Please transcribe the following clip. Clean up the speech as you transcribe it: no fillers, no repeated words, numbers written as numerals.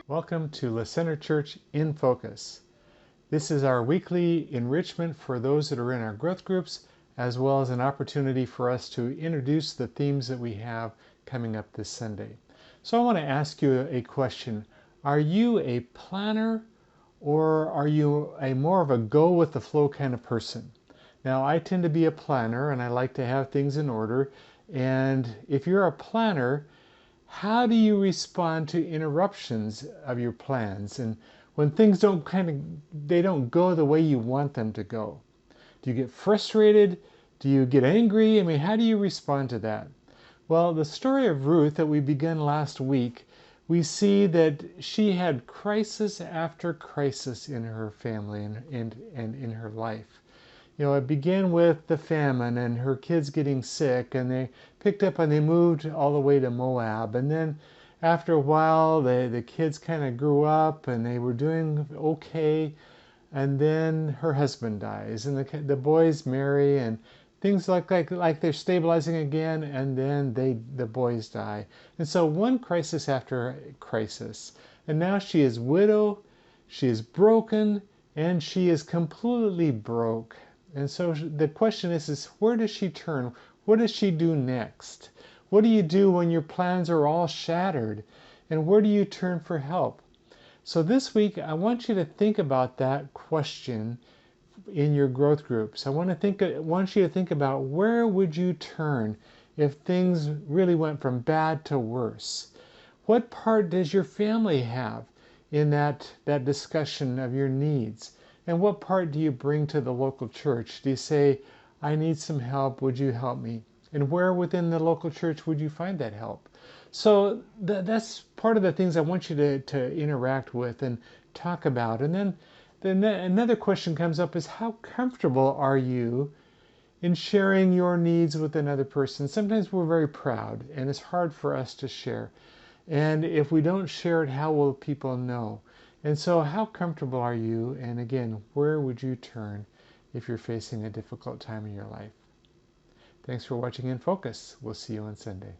Welcome to La Center Church in Focus. This is our weekly enrichment for those that are in our growth groups, as well as an opportunity for us to introduce the themes that we have coming up this Sunday. So I want to ask you a question. Are you a planner or are you a more of a go with the flow kind of person? Now, I tend to be a planner and I like to have things in order. And if you're a planner, how do you respond to interruptions of your plans and when things they don't go the way you want them to go? Do you get frustrated? Do you get angry? I mean, how do you respond to that? Well, the story of Ruth that we began last week, we see that she had crisis after crisis in her family and in her life. You know, it began with the famine and her kids getting sick, and they picked up and they moved all the way to Moab. And then after a while, the kids kind of grew up and they were doing okay. And then her husband dies, and the boys marry, and things like they're stabilizing again, and then the boys die. And so one crisis after crisis. And now she is widow, she is broken, and she is completely broke. And so the question is where does she turn? What does she do next? What do you do when your plans are all shattered? And where do you turn for help? So this week, I want you to think about that question in your growth groups. I want you to think about where would you turn if things really went from bad to worse? What part does your family have in that discussion of your needs? And what part do you bring to the local church? Do you say, I need some help, would you help me? And where within the local church would you find that help? So that's part of the things I want you to interact with and talk about. And then another question comes up is how comfortable are you in sharing your needs with another person? Sometimes we're very proud and it's hard for us to share. And if we don't share it, how will people know? And so how comfortable are you? And again, where would you turn if you're facing a difficult time in your life? Thanks for watching In Focus. We'll see you on Sunday.